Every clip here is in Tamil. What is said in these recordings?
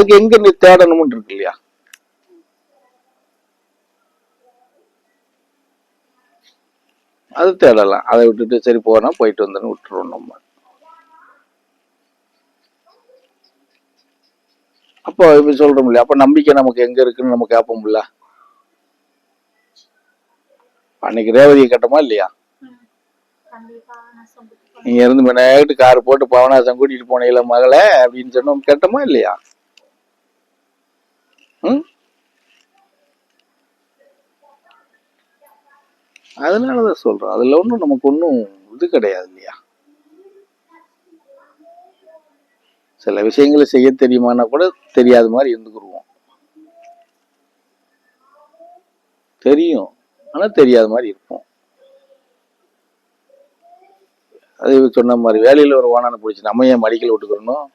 அதுக்கு எங்க நீ தேடணும்னு இருக்கு இல்லையா? அது தேடலாம். அதை விட்டுட்டு சரி போனா போயிட்டு வந்தோன்னு விட்டுருவோம் நம்ம. அப்போ இப்ப சொல்றோம் இல்லையா, அப்ப நம்பிக்கை நமக்கு எங்க இருக்குன்னு நம்ம கேட்போம்ல. அன்னைக்கு ரேவதியை கட்டமா இல்லையா? நீங்க இருந்து மெனாயிட்டு கார் போட்டு பவனாசம் கூட்டிட்டு போனீங்கள மகளே அப்படின்னு சொன்னோம், கேட்டோமா இல்லையா? அதனாலதான் சொல்றோம், அதுல ஒண்ணும் நமக்கு ஒன்றும் இது கிடையாது இல்லையா. சில விஷயங்களை செய்ய தெரியுமானா கூட தெரியாத மாதிரி இருந்துக்குருவோம். தெரியும் ஆனா தெரியாத மாதிரி இருப்போம். அது சொன்ன மாதிரி வேலையில ஒரு ஓனான பிடிச்சி நம்ம ஏன் மடிக்கல விட்டுக்கிறணும்?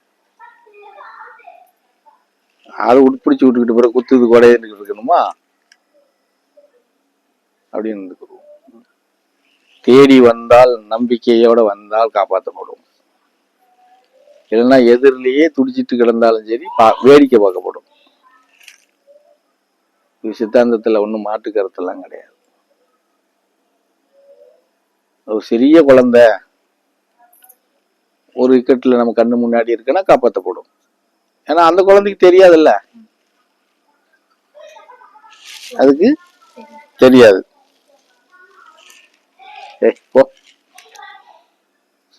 ஆள் உட்பிடிச்சு விட்டுக்கிட்டு பிறகு குத்துது கூட இருக்கணுமா அப்படின்னு இருந்துக்கிறோம். தேடி வந்தால் நம்பிக்கையோட வந்தால் காப்பாற்றப்படும். இல்லைன்னா எதிரிலேயே துடிச்சிட்டு கிடந்தாலும் சரி வேடிக்கை பார்க்கப்படும். சித்தாந்தத்துல ஒன்றும் மாற்று கருத்தெல்லாம் கிடையாது. ஒரு சிறிய குழந்தை ஒரு விக்கெட்ல நம்ம கண்ணு முன்னாடி இருக்குன்னா காப்பாற்றப்படும். ஏன்னா அந்த குழந்தைக்கு தெரியாதுல்ல, அதுக்கு தெரியாது. போ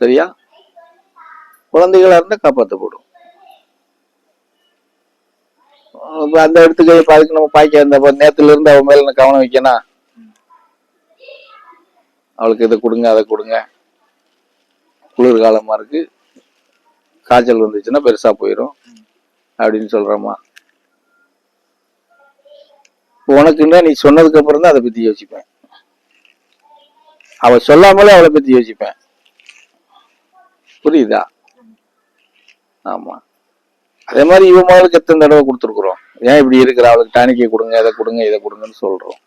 சரியா, குழந்தைகளா இருந்தா காப்பாற்றப்படும். அந்த இடத்துக்கு அதுக்கு நம்ம பாய்க்க இந்த நேரத்துல இருந்து அவன் மேல கவனம் வைக்கணும். அவளுக்கு இதை கொடுங்க அதை கொடுங்க, குளிர்காலமா இருக்கு, காய்ச்சல் வந்துச்சுன்னா பெருசா போயிடும் அப்படின்னு சொல்றோமா? உனக்குன்னா நீ சொன்னதுக்கு அப்புறம் தான் அதை பத்தி யோசிப்பேன். அவ சொல்லாமலே அவளை பத்தி யோசிப்பேன். புரியுதா? ஆமா. அதே மாதிரி இவன் முதலுக்கு எத்தனை தடவை கொடுத்துருக்குறோம். ஏன் இப்படி இருக்கிற, அவளுக்கு டானிக்கை கொடுங்க, இதை கொடுங்க, இதை கொடுங்கன்னு சொல்றோம்.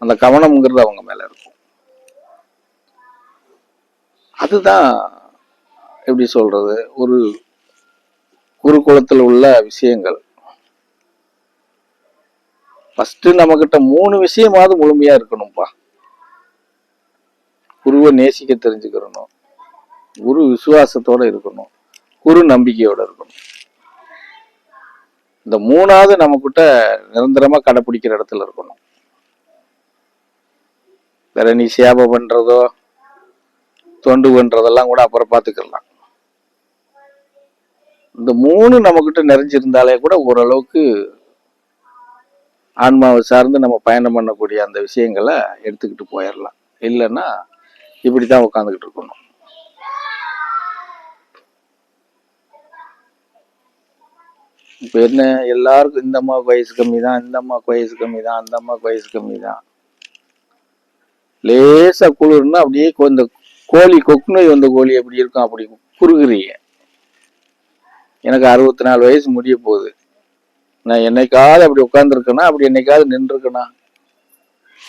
அந்த கவனம்ங்கிறது அவங்க மேல இருக்கும். அதுதான் எப்படி சொல்றது, ஒரு குருகுலத்தில் உள்ள விஷயங்கள். ஃபர்ஸ்ட் நம்ம கிட்ட 3 விஷயமாவது முழுமையா இருக்கணும்பா. குருவை நேசிக்க தெரிஞ்சுக்கிறணும், குரு விசுவாசத்தோட இருக்கணும், குரு நம்பிக்கையோட இருக்கணும். இந்த 3வது நம்ம கிட்ட நிரந்தரமா கடைபிடிக்கிற இடத்துல இருக்கணும். வேற நீ சேவை பண்றதோ தொண்டு பண்றதெல்லாம் கூட அப்புறம் பார்த்துக்கலாம். இந்த 3 நம்ம கிட்ட நிறைஞ்சிருந்தாலே கூட ஓரளவுக்கு ஆன்மாவை சார்ந்து நம்ம பயணம் பண்ணக்கூடிய அந்த விஷயங்களை எடுத்துக்கிட்டு போயிடலாம். இல்லைன்னா இப்படித்தான் உட்காந்துக்கிட்டு இருக்கணும். இப்ப என்ன, எல்லாருக்கும் இந்த அம்மாவுக்கு வயசு கம்மி தான், இந்த அம்மாவுக்கு வயசு கம்மி தான், அந்த அம்மாவுக்கு வயசு கம்மி தான். லேசா குளிர்னா அப்படியே இந்த கோழி கொக்கு நோய் வந்த கோழி எப்படி இருக்கும் அப்படி குறுகுறீங்க. எனக்கு 64 வயசு முடிய போகுது. நான் என்னைக்காவது அப்படி உட்காந்துருக்கேனா, அப்படி என்னைக்காவது நின்று இருக்கேனா?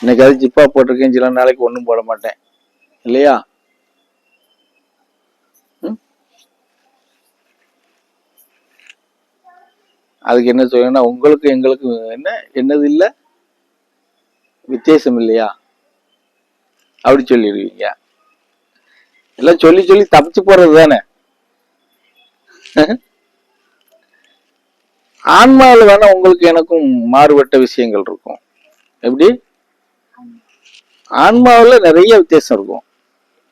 என்னைக்காவது ஜிப்பா போட்டிருக்கேன், சில நாளைக்கு ஒன்றும் போட மாட்டேன் இல்லையா? அதுக்கு என்ன சொல்லணும்னா, உங்களுக்கு எங்களுக்கு என்னது இல்லை, வித்தியாசம் இல்லையா அப்படி சொல்லிடுவீங்க. எல்லாம் சொல்லி சொல்லி தப்பிச்சு போறது தானே. ஆன்மாவில் வேணா உங்களுக்கு எனக்கும் மாறுபட்ட விஷயங்கள் இருக்கும். எப்படி? ஆன்மாவில் நிறைய வித்தியாசம் இருக்கும்.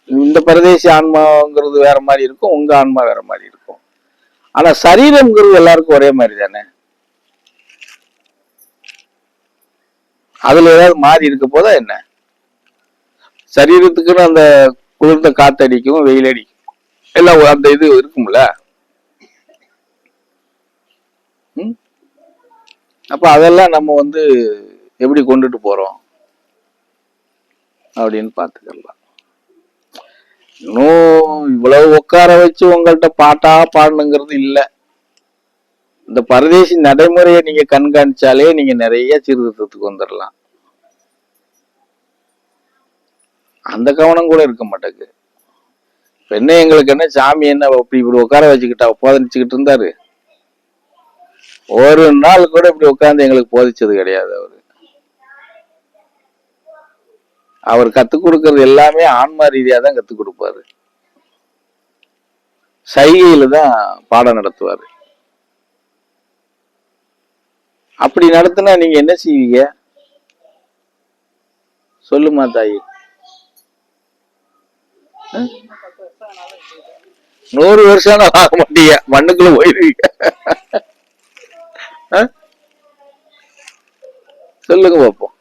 இந்த பரதேசி ஆன்மாங்கிறது வேற மாதிரி இருக்கும், உங்க ஆன்மா வேற மாதிரி இருக்கும். ஆனா சரீரம்ங்கிறது எல்லாருக்கும் ஒரே மாதிரி தானே. அதுல ஏதாவது மாறி இருக்க போதா என்ன? சரீரத்துக்குன்னு அந்த குளிர்ந்த காத்தடிக்கும், வெயில் அடிக்கும், எல்லாம் அந்த இது இருக்கும்ல. அப்ப அதெல்லாம் நம்ம எப்படி கொண்டுட்டு போறோம் அப்படின்னு பாத்துக்கலாம். இன்னும் இவ்வளவு உட்கார வச்சு உங்கள்கிட்ட பாட்டா பாடணுங்கிறது இல்ல. இந்த பரதேசி நடைமுறையை நீங்க கண்காணிச்சாலே நீங்க நிறைய சீர்திருத்தத்துக்கு வந்துடலாம். அந்த கவனம் கூட இருக்க மாட்டேங்குது. என்ன எங்களுக்கு என்ன சாமி என்ன இப்படி இப்படி உட்கார வச்சுக்கிட்டா போதிச்சுக்கிட்டு இருந்தாரு? ஒரு நாள் கூட இப்படி உட்கார்ந்து எங்களுக்கு போதிச்சது கிடையாது. அவர் கத்துக் கொடுக்கறது எல்லாமே ஆன்மா ரீதியா தான் கத்துக் கொடுப்பாரு. சைகையில தான் பாடம் நடத்துவாரு. அப்படி நடத்தினா நீங்க என்ன செய்வீங்க சொல்லுமா தாயி? 100 வருஷம் ஆக மாட்டீங்க, மண்ணுக்குள்ள போயிருவீங்க. சொல்லுங்க பாப்போம்.